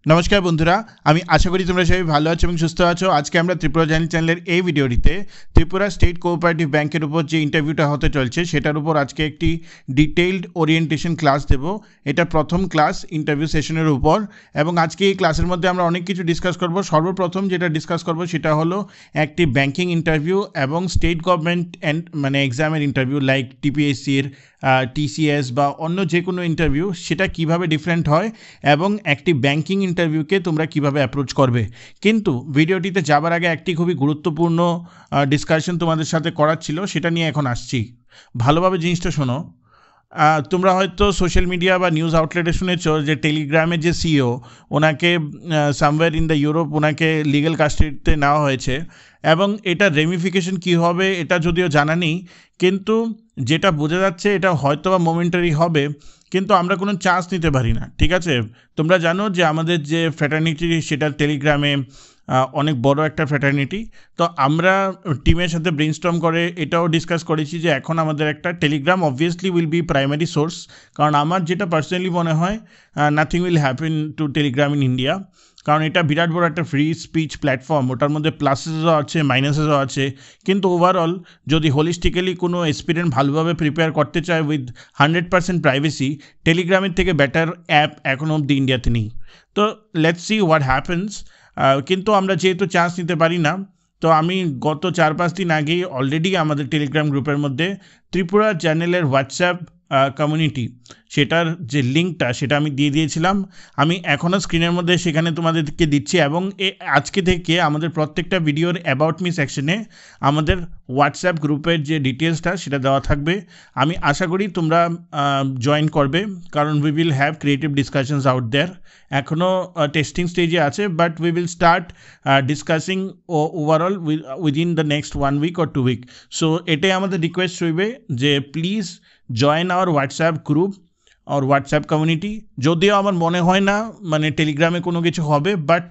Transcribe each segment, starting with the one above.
নমস্কার বন্ধুরা, আমি আশা করি তোমরা সবাই ভালো আছো এবং সুস্থ আছো। আজকে আমরা ত্রিপুরা জার্নি চ্যানেলের এই ভিডিওটিতে ত্রিপুরা স্টেট কোঅপারেটিভ ব্যাংকের উপর যে ইন্টারভিউটা হতে চলছে সেটার উপর আজকে একটি ডিটেইলড ওরিয়েন্টেশন ক্লাস দেব। এটা প্রথম ক্লাস ইন্টারভিউ সেশনের উপর, এবং আজকে এই ক্লাসের মধ্যে আমরা অনেক কিছু ডিসকাস করব। সর্বপ্রথম যেটা ডিসকাস করব সেটা হলো একটি ব্যাংকিং ইন্টারভিউ এবং স্টেট গভর্নমেন্ট এক্সামের ইন্টারভিউ লাইক টিপিএসসির, টিসিএস বা অন্য যে কোনো ইন্টারভিউ, সেটা কিভাবে ডিফারেন্ট হয় এবং একটি ব্যাংকিং ইন্টারভিউকে তোমরা কিভাবে অ্যাপ্রোচ করবে। কিন্তু ভিডিওটিতে যাবার আগে একটি খুবই গুরুত্বপূর্ণ ডিসকাশন তোমাদের সাথে করার ছিল, সেটা নিয়ে এখন আসছি। ভালোভাবে জিনিসটা শোনো। তোমরা হয়তো সোশ্যাল মিডিয়া বা নিউজ আউটলেটে শুনেছ যে টেলিগ্রামের যে সিইও, ওনাকে সামওয়্যার ইন দ্য ইউরোপ ওনাকে লিগ্যাল কাস্টাডিতে নেওয়া হয়েছে, এবং এটার রেমিফিকেশন কী হবে এটা যদিও জানা নেই, কিন্তু যেটা বোঝা যাচ্ছে এটা হয়তো বা মোমেন্টারি হবে, কিন্তু আমরা কোনো চান্স নিতে পারি না। ঠিক আছে, তোমরা জানো যে আমাদের যে ফ্র্যাটার্নিটি সেটা টেলিগ্রামে অনেক বড় একটা ফ্র্যাটার্নিটি। তো আমরা টিমের সাথে ব্রেইনস্টর্ম করে এটাও ডিসকাস করেছি যে এখন আমাদের একটা Telegram obviously will be primary source, কারণ আমার যেটা পার্সোনালি মনে হয় nothing will happen to Telegram in India, কারণ এটা বিরাট বড় একটা ফ্রি স্পিচ প্ল্যাটফর্ম। ওটার মধ্যে প্লাসেসও আছে, মাইনাসেসও আছে, কিন্তু ওভারঅল যদি হোলিস্টিক্যালি কোনো এক্সপিরিয়েন্স ভালোভাবে প্রিপেয়ার করতে চায় উইথ 100% প্রাইভেসি, টেলিগ্রামের থেকে বেটার অ্যাপ এখনও অবধি ইন্ডিয়াতে নেই। তো লেটস সি হোয়াট হ্যাপেন্স। কিন্তু আমরা যেহেতু চান্স নিতে পারি না, তো আমি গত 4-5 দিন আগেই অলরেডি আমাদের টেলিগ্রাম গ্রুপের মধ্যে ত্রিপুরা চ্যানেলের হোয়াটসঅ্যাপ কমিউনিটি, সেটার যে লিঙ্কটা সেটা আমি দিয়ে দিয়েছিলাম। আমি এখনও স্ক্রিনের মধ্যে সেখানে তোমাদেরকে দিচ্ছি, এবং আজকে থেকে আমাদের প্রত্যেকটা ভিডিওর অ্যাবাউট মি সেকশনে আমাদের হোয়াটসঅ্যাপ গ্রুপের যে ডিটেলসটা সেটা দেওয়া থাকবে। আমি আশা করি তোমরা জয়েন করবে, কারণ we will have creative discussions out there. এখনও টেস্টিং স্টেজে আছে, but we will start discussing overall within the next 1 week or 2 week। So এটাই আমাদের রিকোয়েস্ট রইবে যে please join our WhatsApp group আর হোয়াটসঅ্যাপ কমিউনিটি। যদিও আমার মনে হয় না মানে টেলিগ্রামে কোনো কিছু হবে, but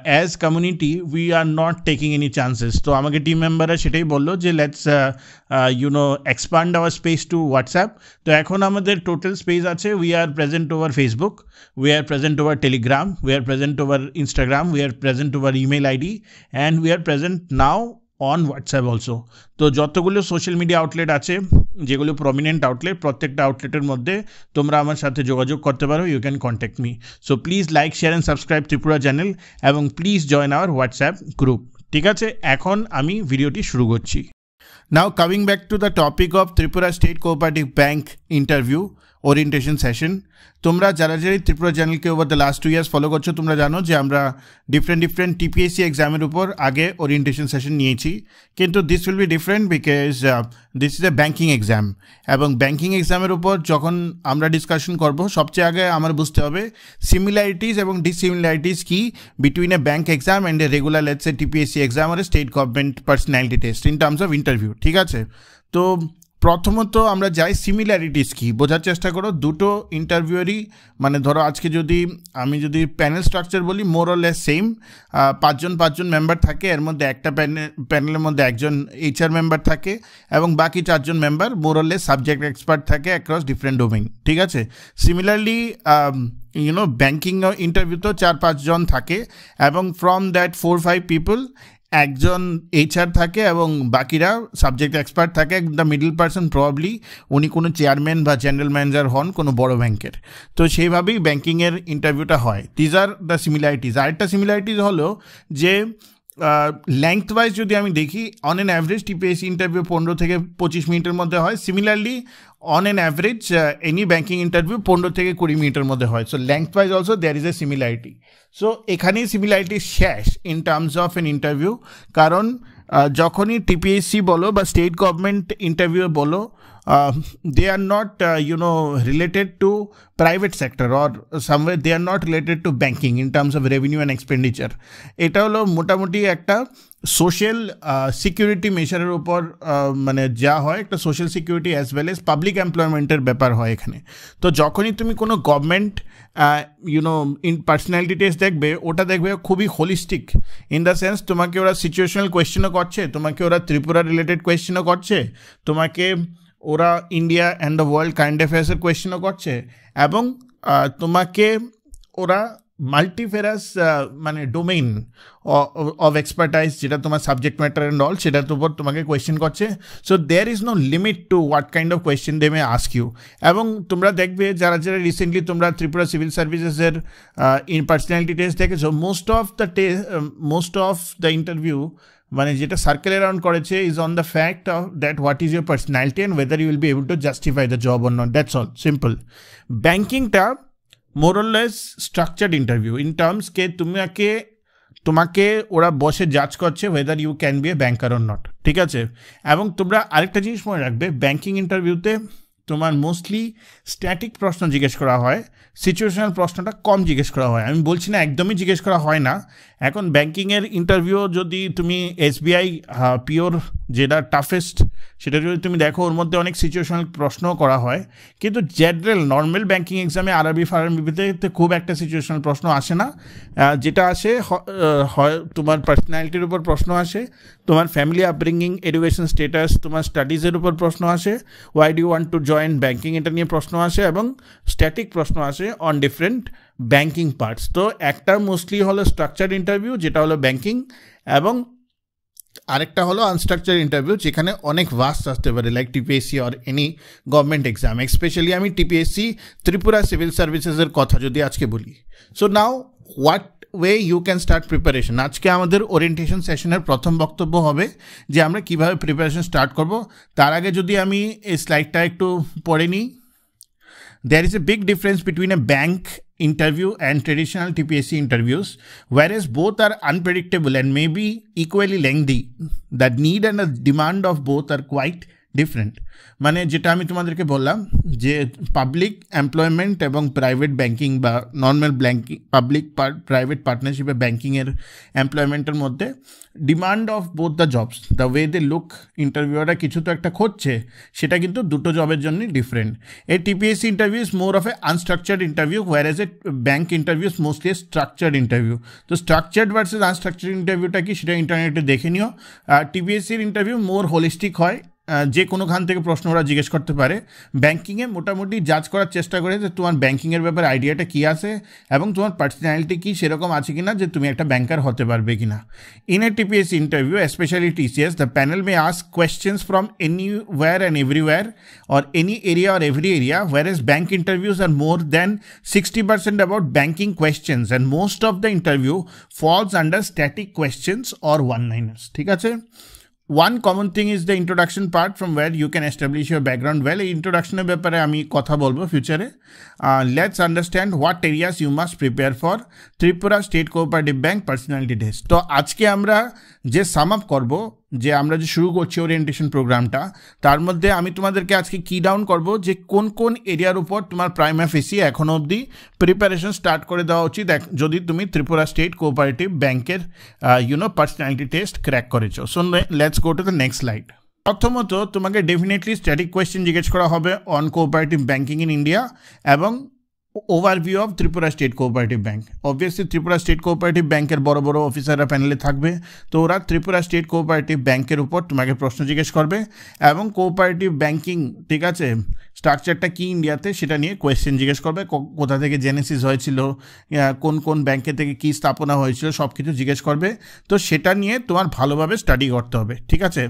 as community we are not taking any chances. তো আমাকে টিম মেম্বাররা সেটাই বললো যে let's expand our space to WhatsApp. তো এখন আমাদের টোটাল স্পেস আছে, we are present over Facebook, we are present over Telegram, we are present over Instagram, we are present over email ID, and we are present now on WhatsApp also. তো যতগুলো social media outlet আছে, যেগুলো prominent outlet, প্রত্যেকটা আউটলেটের মধ্যে তোমরা আমার সাথে যোগাযোগ করতে পারো। You can contact me. So please like, share and subscribe Tripura channel, এবং please join our WhatsApp group. ঠিক আছে, এখন আমি ভিডিওটি শুরু করছি। Now coming back to the topic of Tripura state cooperative bank interview orientation session. তোমরা যারা ত্রিপুরা চ্যানেলকে over the last 2 years follow করছো, তোমরা জানো যে আমরা ডিফারেন্ট টিপিএসসি এক্সামের উপর আগে ওরিয়েন্টেশন সেশন নিয়েছি, কিন্তু this will be different because this is a banking exam. এবং ব্যাঙ্কিং এক্সামের উপর যখন আমরা ডিসকাশন করব, সবচেয়ে আগে আমার বুঝতে হবে সিমিলারিটিস এবং ডিসিমিলারিটিস কি between a bank exam and a regular let's a TPSC exam আর a state government personality test in terms of interview. ঠিক আছে, তো প্রথমত আমরা যাই সিমিলারিটিস কি বোঝার চেষ্টা করো। দুটো ইন্টারভিউয়েরই মানে ধরো আজকে আমি যদি প্যানেল স্ট্রাকচার বলি, মোর অর লেস সেম। 5জন মেম্বার থাকে, এর মধ্যে একটা প্যানেলের মধ্যে একজন HR মেম্বার থাকে, এবং বাকি 4জন member more or less subject expert থাকে অ্যাক্রস ডিফারেন্ট ডোমেইন। ঠিক আছে, সিমিলারলি ব্যাঙ্কিং ইন্টারভিউতেও 4-5 জন থাকে, এবং ফ্রম দ্যাট 4-5 পিপল একজন HR থাকে এবং বাকিরা সাবজেক্ট এক্সপার্ট থাকে। দ্য মিডল পার্সন প্রবাবলি উনি কোনো চেয়ারম্যান বা জেনারেল ম্যানেজার হন কোনো বড় ব্যাংকের। তো সেইভাবেই ব্যাঙ্কিংয়ের ইন্টারভিউটা হয়। These are the similarities. আরেকটা সিমিলারিটিস হলো যে লেংথ ওয়াইজ যদি আমি দেখি, on an average TPSC interview 15 থেকে 25 মিনিটের মধ্যে হয়। Similarly on an average any banking interview 15 থেকে 20 মিনিটের মধ্যে হয়। So length wise also there is a similarity. So এখানেই সিমিলারিটি শেষ in terms of an interview, কারণ যখনই টিপিএসসি বলো বা স্টেট গভর্নমেন্ট ইন্টারভিউ বলো, they are not related to private sector, or somewhere they are not related to banking in terms of revenue and expenditure. এটা হলো মোটামুটি একটা সোশ্যাল সিকিউরিটি মেজারের উপর মানে যা হয়, একটা social security as well as public এমপ্লয়মেন্টের ব্যাপার হয় এখানে। তো যখনই তুমি কোনো গভর্নমেন্ট পার্সোনালিটি টেস্ট দেখবে, ওটা দেখবে খুবই হোলিস্টিক ইন দ্য সেন্স তোমাকে ওরা সিচুয়েশনাল কোয়েশ্চেনও করছে, তোমাকে ওরা ত্রিপুরা রিলেটেড কোয়েশ্চেনও করছে, তোমাকে ওরা India and the world current অ্যাফেয়ার্সের কোয়েশ্চেনও করছে, এবং তোমাকে ওরা মাল্টিফেরাস মানে ডোমেইন অফ এক্সপার্টাইজ, যেটা তোমার সাবজেক্ট ম্যাটার অ্যান্ড অল, সেটার উপর তোমাকে কোয়েশ্চেন করছে। So there is no limit to what kind of question they may ask you. এবং তোমরা দেখবে যারা যারা রিসেন্টলি তোমরা ত্রিপুরা সিভিল সার্ভিসেসের ইন পার্সোনালিটি টেস্ট দেখেছো, মোস্ট অফ দ্য ইন্টারভিউ মানে যেটা সার্কেল অ্যারাউন্ড করেছে is on the fact of that what is your personality and whether you will be able to justify the job or not, that's all, simple. ব্যাঙ্কিংটা more or less structured interview in terms কে তোমাকে ওরা বসে জাজ করছে whether you can be a banker or not, ঠিক আছে। এবং তোমরা আরেকটা জিনিস মনে রাখবে, ব্যাঙ্কিং ইন্টারভিউতে তোমার মোস্টলি স্ট্যাটিক প্রশ্ন জিজ্ঞেস করা হয়, সিচুয়েশনাল প্রশ্নটা কম জিজ্ঞেস করা হয়। আমি বলছি না একদমই জিজ্ঞেস করা হয় না। এখন ব্যাঙ্কিংয়ের ইন্টারভিউ যদি তুমি SBI পিওর যেটা টাফেস্ট সেটা যদি তুমি দেখো, ওর মধ্যে অনেক সিচুয়েশনাল প্রশ্নও করা হয়, কিন্তু জেনারেল নর্মাল ব্যাঙ্কিং এক্সামে ফারাবিতে খুব একটা সিচুয়েশনাল প্রশ্ন আসে না। যেটা আসে হয় তোমার পার্সোনালিটির উপর প্রশ্ন আসে, তোমার ফ্যামিলি আপব্রিঙ্গিং, এডুকেশন স্টেটাস, তোমার স্টাডিজের উপর প্রশ্ন আসে, why do you want to join banking, এটা নিয়ে প্রশ্ন আসে, এবং স্ট্যাটিক প্রশ্ন আসে অন ডিফারেন্ট ব্যাঙ্কিং পার্টস। তো একটা মোস্টলি হলো স্ট্রাকচার্ড ইন্টারভিউ যেটা হলো ব্যাঙ্কিং, এবং আরেকটা হলো আনস্ট্রাকচার্ড ইন্টারভিউ যেখানে অনেক ভাস্ট আসতে পারে, like TPSC or any government exam. Specially আমি টিপিএসসি ত্রিপুরা সিভিল সার্ভিসেসের কথা যদি আজকে বলি, so now what way you can start preparation. আজকে আমাদের ওরিয়েন্টেশন সেশনের প্রথম বক্তব্য হবে যে আমরা কীভাবে প্রিপারেশন স্টার্ট করব। তার আগে যদি আমি এই স্লাইডটা একটু পড়ে নিই। There is a big difference between a bank interview and traditional TPSC interviews, whereas both are unpredictable and may be equally lengthy. The need and the demand of both are quite different. মানে যেটা আমি তোমাদেরকে বললাম যে public employment এবং private banking বা normal banking, public private পার্টনারশিপে ব্যাঙ্কিংয়ের এমপ্লয়মেন্টের মধ্যে demand of both the jobs, the way they look, ইন্টারভিউরা কিছু তো একটা খুঁজছে, সেটা কিন্তু দুটো জবের জন্যই ডিফারেন্ট। এই TPSC interview is more of A unstructured interview, where A bank interview is mostly structured interview. তো স্ট্রাকচার্ড ভার্সেস আনস্ট্রাকচার্ড ইন্টারভিউটা কি সেটা ইন্টারনেটে দেখে নিও। টিপিএসসির ইন্টারভিউ মোর হোলিস্টিক হয়, যে কোনোখান থেকে প্রশ্ন ওরা জিজ্ঞেস করতে পারে। ব্যাঙ্কিংয়ে মোটামুটি জাজ করার চেষ্টা করে যে তোমার ব্যাঙ্কিংয়ের ব্যাপারে আইডিয়াটা কী আছে এবং তোমার পার্সোনালিটি কী সেরকম আছে কি না, যে তুমি একটা ব্যাংকার হতে পারবে কি না। In a TPSC interview, specially TCS, the panel May ask questions from anywhere and everywhere or any area or every area, whereas bank interviews are more than 60% about banking questions and most of the interview falls under static questions or one-liners. ঠিক আছে? One common thing is the introduction part from where you can establish your background well. এই ইন্ট্রোডাকশনের ব্যাপারে আমি কথা বলবো ফিউচারে। Let's understand what areas you must prepare for Tripura state cooperative bank personality test. তো আজকে আমরা যে সাম আপ করবো, যে আমরা যে শুরু করছি ওরিয়েন্টেশন প্রোগ্রামটা, তার মধ্যে আমি তোমাদেরকে আজকে কি ডাউন করবো যে কোন কোন এরিয়ার উপর তোমার প্রাইমা ফেসি এখনও অবধি প্রিপারেশন স্টার্ট করে দেওয়া উচিত যদি তুমি ত্রিপুরা স্টেট কোঅপারেটিভ ব্যাঙ্কের পার্সোনালিটি টেস্ট ক্র্যাক করেছো। So let's go to the next slide. প্রথমত তোমাকে ডেফিনেটলি স্ট্যাটিক কোয়েশ্চেন জিজ্ঞেস করা হবে on cooperative banking in India এবং overview of Tripura state cooperative bank. Obviously Tripura state cooperative ব্যাঙ্কের বড় বড় অফিসাররা প্যানেলে থাকবে, তো ওরা ত্রিপুরা স্টেট কোঅপারেটিভ ব্যাঙ্কের উপর তোমাকে প্রশ্ন জিজ্ঞেস করবে এবং কোঅপারেটিভ ব্যাঙ্কিং, ঠিক আছে, স্ট্রাকচারটা কী ইন্ডিয়াতে সেটা নিয়ে কোয়েশ্চেন জিজ্ঞেস করবে। কোথা থেকে জেনেসিস হয়েছিল, কোন কোন ব্যাঙ্কে থেকে কী স্থাপনা হয়েছিল, সব কিছু জিজ্ঞেস করবে। তো সেটা নিয়ে তোমার ভালোভাবে স্টাডি করতে হবে, ঠিক আছে।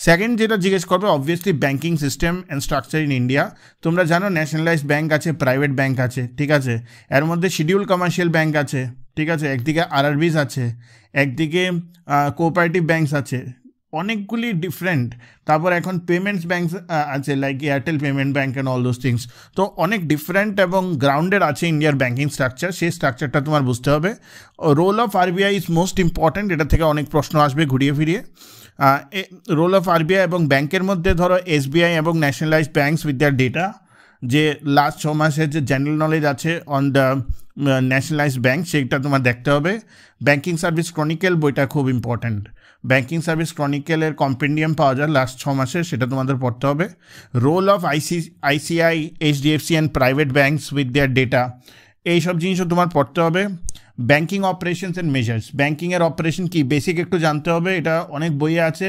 সেকেন্ড যেটা জিজ্ঞেস করবে, obviously banking system and structure in India. তোমরা জানো ন্যাশনালাইজড ব্যাঙ্ক আছে, প্রাইভেট ব্যাঙ্ক আছে, ঠিক আছে। এর মধ্যে শিডিউল কমার্শিয়াল ব্যাঙ্ক আছে, ঠিক আছে, একদিকে RRBs আছে, একদিকে কোঅপারেটিভ ব্যাঙ্কস আছে, অনেকগুলি ডিফারেন্ট। তারপর এখন পেমেন্টস ব্যাঙ্ক আছে, like Airtel payment bank and all those things. তো অনেক ডিফারেন্ট এবং গ্রাউন্ডেড আছে ইন্ডিয়ার ব্যাঙ্কিং স্ট্রাকচার, সেই স্ট্রাকচারটা তোমার বুঝতে হবে। Role of RBI is most important, এটা থেকে অনেক প্রশ্ন আসবে ঘুরিয়ে ফিরিয়ে। রোল অফ RBI এবং ব্যাঙ্কের মধ্যে ধরো SBI এবং nationalised banks with their data, যে লাস্ট 6 মাসের যে জেনারেল নলেজ আছে অন দ্য ন্যাশনালাইজড ব্যাঙ্ক, সেইটা তোমার দেখতে হবে। ব্যাঙ্কিং সার্ভিস ক্রনিকেল বইটা খুব ইম্পর্ট্যান্ট, ব্যাঙ্কিং সার্ভিস ক্রনিকেলের কম্পেন্ডিয়াম পাওয়া যায় লাস্ট 6 মাসের, সেটা তোমাদের পড়তে হবে। Role of ICICI, HDFC and private banks with their data, এইসব জিনিসও তোমার পড়তে হবে। ব্যাঙ্কিং অপারেশনস অ্যান্ড মেজার্স, ব্যাঙ্কিংয়ের অপারেশন কি বেসিক একটু জানতে হবে, এটা অনেক বইয়ে আছে,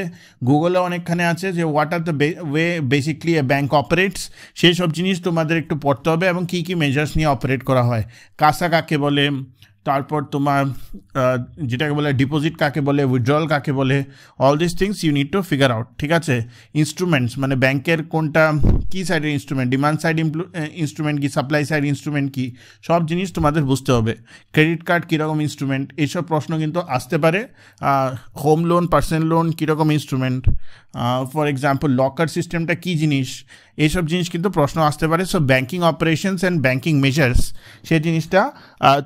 গুগলে অনেকখানে আছে, যে what are the way basically A bank operates, সেই সব জিনিস তোমাদের একটু পড়তে হবে এবং কী কী মেজার্স নিয়ে অপারেট করা হয়, কাসা কাকে বলে, তারপর তোমার যেটাকে বলে ডিপোজিট কাকে বলে, উইথড্রল কাকে বলে, all this things you need to figure out, ঠিক আছে। ইনস্ট্রুমেন্টস মানে ব্যাংকের কোনটা কী সাইডের ইনস্ট্রুমেন্ট, ডিমান্ড সাইড ইনস্ট্রুমেন্ট কি, সাপ্লাই সাইড ইনস্ট্রুমেন্ট কি, সব জিনিস তোমাদের বুঝতে হবে। ক্রেডিট কার্ড কীরকম ইনস্ট্রুমেন্ট, এইসব প্রশ্ন কিন্তু আসতে পারে। হোম লোন, পার্সোনাল লোন কীরকম ইনস্ট্রুমেন্ট, ফর এক্সাম্পল লকার সিস্টেমটা কী জিনিস, এইসব জিনিস কিন্তু প্রশ্ন আসতে পারে। So banking operations and banking measures সেই জিনিসটা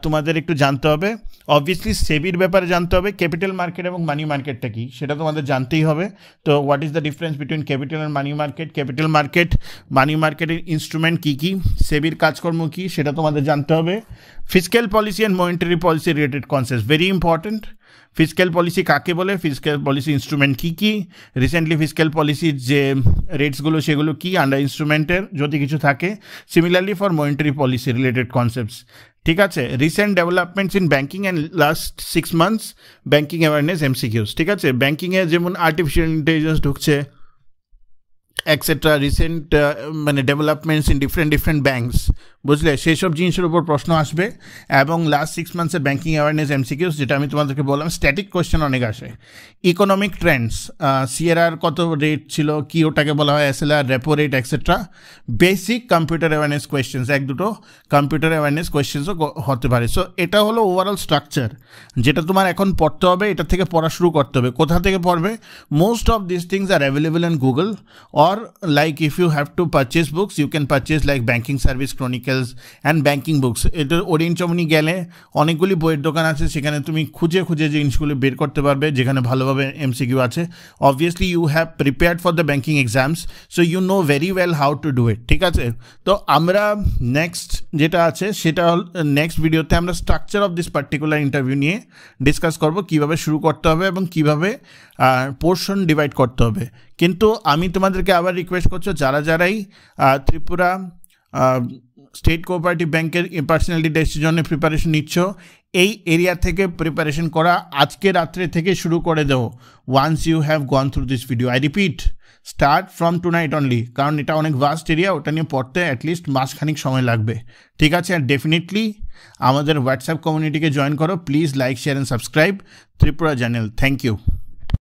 তোমাদের একটু জানতে হবে। অবভিয়াসলি সেবির ব্যাপারে জানতে হবে, ক্যাপিটাল মার্কেট এবং মানি মার্কেটটা কী সেটা তোমাদের জানতেই হবে। তো what is the difference between capital and money market, capital market money মার্কেটের ইনস্ট্রুমেন্ট কী কী, সেবির কাজকর্ম কী সেটা তোমাদের জানতে হবে। Fiscal policy and monetary policy related concept very important. Fiscal policy কাকে বলে, ফিসক্যাল পলিসি ইনস্ট্রুমেন্ট কী কী, রিসেন্টলি ফিসক্যাল পলিসির যে রেটসগুলো সেগুলো কী, আন্ডার ইনস্ট্রুমেন্টের যদি কিছু থাকে। Similarly for monetary policy related concepts, ঠিক আছে। Recent developments in banking and last 6 months banking awareness MCQs, ঠিক আছে। ব্যাঙ্কিংয়ে যেমন আর্টিফিশিয়াল ইন্টেলিজেন্স ঢুকছে এক্সেট্রা, রিসেন্ট মানে ডেভেলপমেন্টস ইন ডিফারেন্ট ব্যাঙ্কস, বুঝলে, সেই সব জিনিসের উপর প্রশ্ন আসবে। এবং last 6 months banking awareness MCQs, যেটা আমি তোমাদেরকে বললাম স্ট্যাটিক কোয়েশ্চেন অনেক আসে। ইকোনমিক ট্রেন্ডস, সিআরআর কত রেট ছিল, কি ওটাকে বলা হয় SLR, repo rate etcetera. Basic computer awareness questions, 1-2 computer awareness কোয়েশ্চেন্সও হতে পারে। সো এটা হলো ওভারঅল স্ট্রাকচার যেটা তোমার এখন পড়তে হবে, এটা থেকে পড়া শুরু করতে হবে। কোথা থেকে পড়বে? Most of this things are available in Google, or like if you have to purchase books you can purchase like Banking Service Chronicles and Banking Books। এটা ওরিয়েন্ট চমনি গেলে অনেকগুলি বইয়ের দোকান আছে, সেখানে তুমি খুঁজে খুঁজে জিনিসগুলো বের করতে পারবে যেখানে ভালোভাবে এমসিকিউ আছে। Obviously you have prepared for the banking exams, so you know very well how to do it, ঠিক আছে। তো আমরা নেক্সট যেটা আছে সেটা নেক্সট ভিডিওতে আমরা structure of this particular interview নিয়ে ডিসকাস করব, কীভাবে শুরু করতে হবে এবং কীভাবে পোর্শন ডিভাইড করতে হবে। কিন্তু আমি তোমাদেরকে আবার রিকোয়েস্ট করছো, যারাই ত্রিপুরা স্টেট কোঅপারেটিভ ব্যাংকের পার্সোনালিটি টেস্টের জন্য প্রিপারেশন নিচ্ছ, এই এরিয়া থেকে প্রিপারেশন করা আজকে রাত্রে থেকে শুরু করে দেবো। Once you have gone through this video, I repeat, start from tonight only, কারণ এটা অনেক ভাস্ট এরিয়া, ওটা নিয়ে পড়তে অ্যাটলিস্ট মাসখানিক সময় লাগবে, ঠিক আছে। আর ডেফিনেটলি আমাদের হোয়াটসঅ্যাপ কমিউনিটিকে জয়েন করো। Please like, share and subscribe Tripura channel. Thank you.